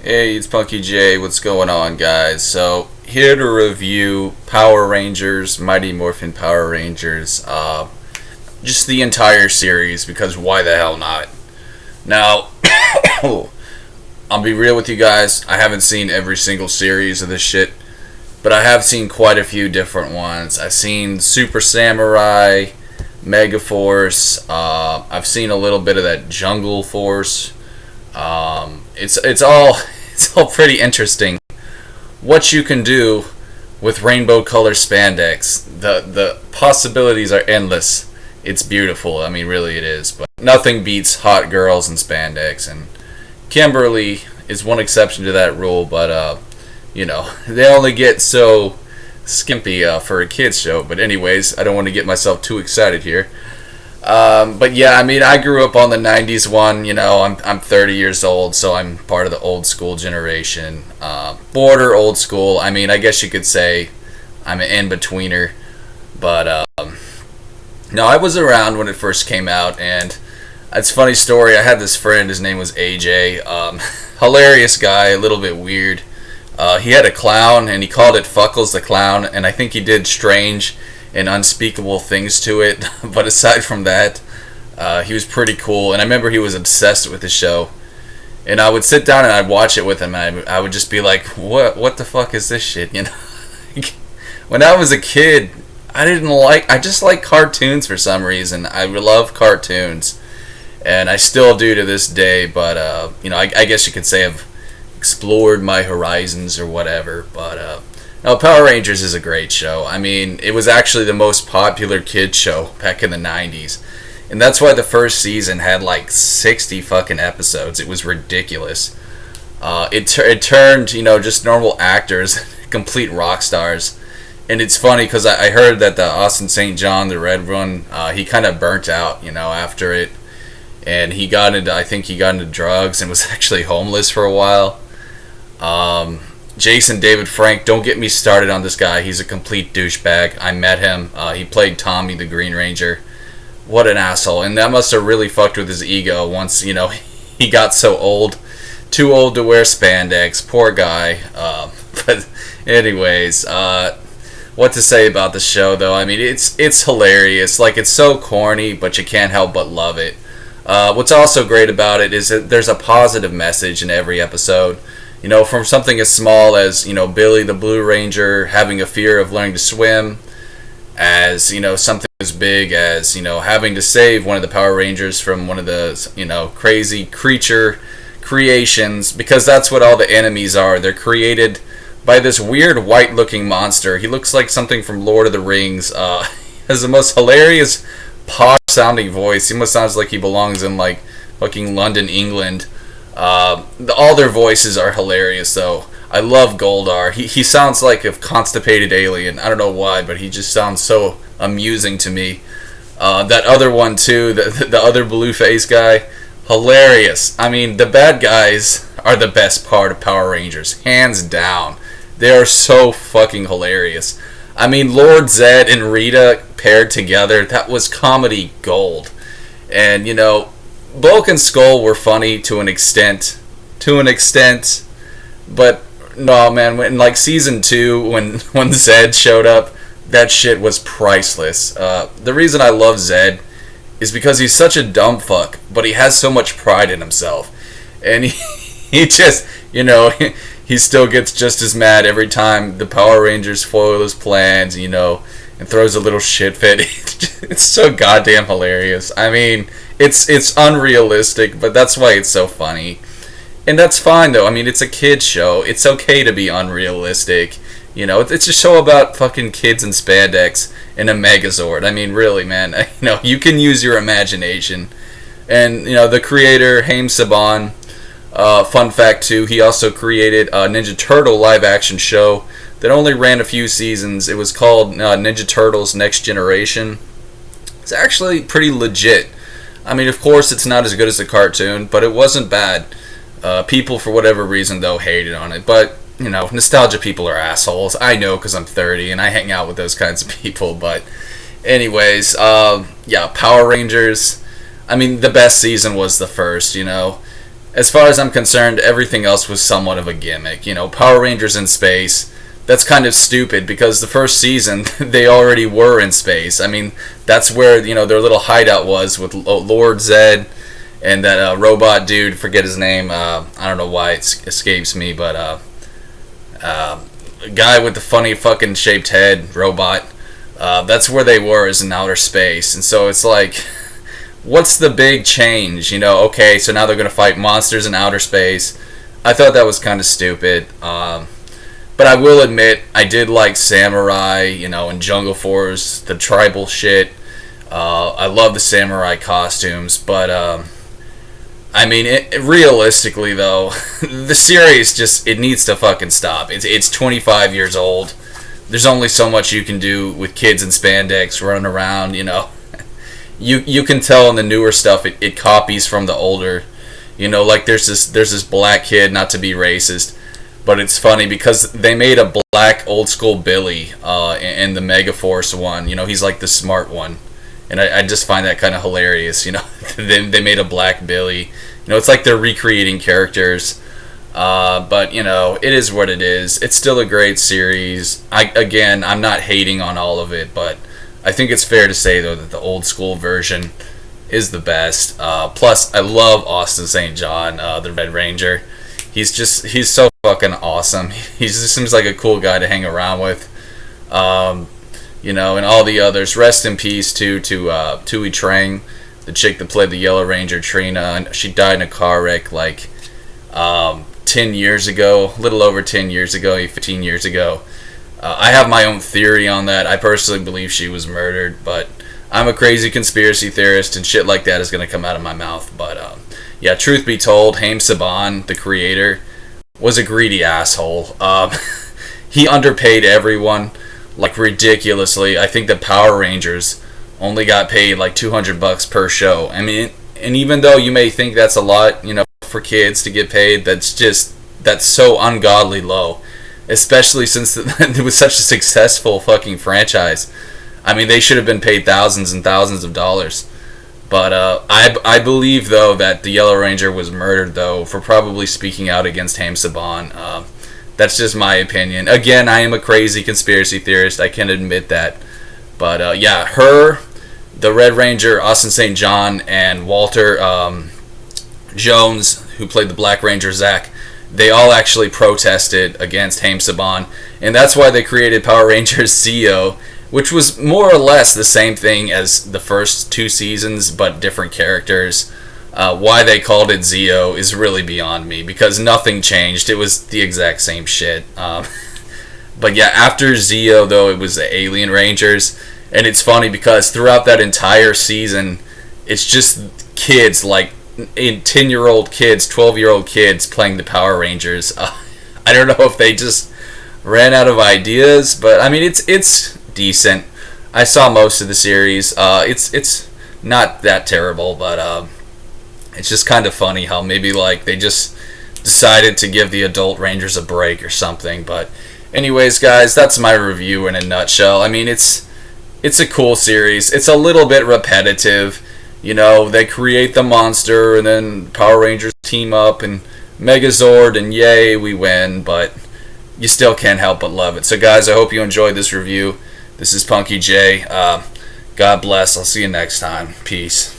Hey, it's Punky J. What's going on, guys? So, here to review Power Rangers, Mighty Morphin Power Rangers, just the entire series, because why the hell not? Now, I'll be real with you guys, I haven't seen every single series of this shit, but I have seen quite a few different ones. I've seen Super Samurai, Megaforce, I've seen a little bit of that Jungle Force. It's all it's all pretty interesting what you can do with rainbow color spandex. The possibilities are endless. It's beautiful. I mean, really, it is. But nothing beats hot girls and spandex. And Kimberly is one exception to that rule. But they only get so skimpy for a kids show. But anyways, I don't want to get myself too excited here. But yeah, I mean, I grew up on the '90s one. I'm 30 years old, so I'm part of the old school generation. Border old school. I mean, I guess you could say I'm an in-betweener. But no, I was around when it first came out, and it's a funny story. I had this friend. His name was AJ. Hilarious guy, a little bit weird. He had a clown, and he called it Fuckles the Clown, and I think he did strange and unspeakable things to it. But aside from that, he was pretty cool. And I remember he was obsessed with the show. And I would sit down and I'd watch it with him. And I would just be like, what the fuck is this shit? When I was a kid, I just like cartoons for some reason. I love cartoons. And I still do to this day. But, I guess you could say I've explored my horizons or whatever. But, no, Power Rangers is a great show. I mean, it was actually the most popular kid show back in the 90s. And that's why the first season had like 60 fucking episodes. It was ridiculous. It turned, just normal actors, complete rock stars. And it's funny because I heard that the Austin St. John, the red one, he kind of burnt out, after it. And I think he got into drugs and was actually homeless for a while. Jason David Frank, don't get me started on this guy. He's a complete douchebag. I met him. He played Tommy the Green Ranger. What an asshole. And that must have really fucked with his ego once, he got so old. Too old to wear spandex. Poor guy. But anyways, what to say about the show, though? I mean, it's hilarious. Like, it's so corny, but you can't help but love it. What's also great about it is that there's a positive message in every episode. From something as small as, Billy the Blue Ranger having a fear of learning to swim, as, something as big as, having to save one of the Power Rangers from one of the, crazy creature creations, because that's what all the enemies are. They're created by this weird white-looking monster. He looks like something from Lord of the Rings. He has the most hilarious, posh-sounding voice. He almost sounds like he belongs in, like, fucking London, England. All their voices are hilarious, though. I love Goldar. He sounds like a constipated alien. I don't know why, but he just sounds so amusing to me. That other one, too, the other blue face guy, hilarious. I mean, the bad guys are the best part of Power Rangers, hands down. They are so fucking hilarious. I mean, Lord Zed and Rita paired together, that was comedy gold. And, Bulk and Skull were funny to an extent, but no, man, in like season 2, when Zed showed up, that shit was priceless. The reason I love Zed is because he's such a dumb fuck, but he has so much pride in himself, and he just, he still gets just as mad every time the Power Rangers foil his plans, and throws a little shit fit. It's so goddamn hilarious. I mean, it's unrealistic, but that's why it's so funny. And that's fine, though. I mean, it's a kid's show. It's okay to be unrealistic. It's a show about fucking kids and spandex and a Megazord. I mean, really, man. You can use your imagination. And, the creator, Haim Saban, fun fact, too, he also created a Ninja Turtle live-action show that only ran a few seasons. It was called Ninja Turtles Next Generation. It's actually pretty legit. I mean, of course, it's not as good as the cartoon, but it wasn't bad. People, for whatever reason, though, hated on it. But, nostalgia people are assholes. I know, because I'm 30, and I hang out with those kinds of people. But anyways, yeah, Power Rangers. I mean, the best season was the first, as far as I'm concerned, everything else was somewhat of a gimmick. You know, Power Rangers in space. That's kind of stupid because the first season they already were in space. I mean, that's where their little hideout was with Lord Zed and that robot dude. Forget his name. I don't know why it escapes me, but a guy with the funny fucking shaped head, robot. That's where they were, is in outer space, and so it's like, what's the big change? Okay, so now they're gonna fight monsters in outer space. I thought that was kind of stupid. But I will admit, I did like Samurai, and Jungle Force, the tribal shit. I love the Samurai costumes, but I mean, realistically though, the series it needs to fucking stop. It's 25 years old. There's only so much you can do with kids in spandex running around. You can tell in the newer stuff it copies from the older. Like there's this black kid, not to be racist. But it's funny because they made a black old school Billy in the Megaforce one. He's like the smart one. And I just find that kind of hilarious. They made a black Billy. It's like they're recreating characters. But, it is what it is. It's still a great series. I'm not hating on all of it. But I think it's fair to say, though, that the old school version is the best. Plus, I love Austin St. John, the Red Ranger. He's so fucking awesome. He just seems like a cool guy to hang around with. And all the others. Rest in peace to Tui Trang, the chick that played the Yellow Ranger, Trina. And she died in a car wreck 10 years ago, a little over 10 years ago, 15 years ago. I have my own theory on that. I personally believe she was murdered, but I'm a crazy conspiracy theorist, and shit like that is going to come out of my mouth. But yeah, truth be told, Haim Saban, the creator, was a greedy asshole. He underpaid everyone, ridiculously. I think the Power Rangers only got paid $200 per show. I mean, and even though you may think that's a lot, for kids to get paid, that's so ungodly low. Especially since it was such a successful fucking franchise. I mean, they should have been paid thousands and thousands of dollars. But I believe, though, that the Yellow Ranger was murdered, though, for probably speaking out against Haim Saban. That's just my opinion. Again, I am a crazy conspiracy theorist. I can admit that. But, yeah, her, the Red Ranger, Austin St. John, and Walter Jones, who played the Black Ranger, Zach, they all actually protested against Haim Saban. And that's why they created Power Rangers Zeo, which was more or less the same thing as the first two seasons, but different characters. Why they called it Zeo is really beyond me, because nothing changed. It was the exact same shit. But yeah, after Zeo, though, it was the Alien Rangers. And it's funny because throughout that entire season, it's just kids, 10-year-old kids, 12-year-old kids playing the Power Rangers. I don't know if they just ran out of ideas, but I mean, it's decent. I saw most of the series. It's not that terrible, but it's just kind of funny how maybe they just decided to give the adult Rangers a break or something. But anyways, guys, that's my review in a nutshell. I mean, it's a cool series. It's a little bit repetitive. They create the monster and then Power Rangers team up and Megazord and yay, we win, but you still can't help but love it. So guys, I hope you enjoyed this review. This is Punky J. God bless. I'll see you next time. Peace.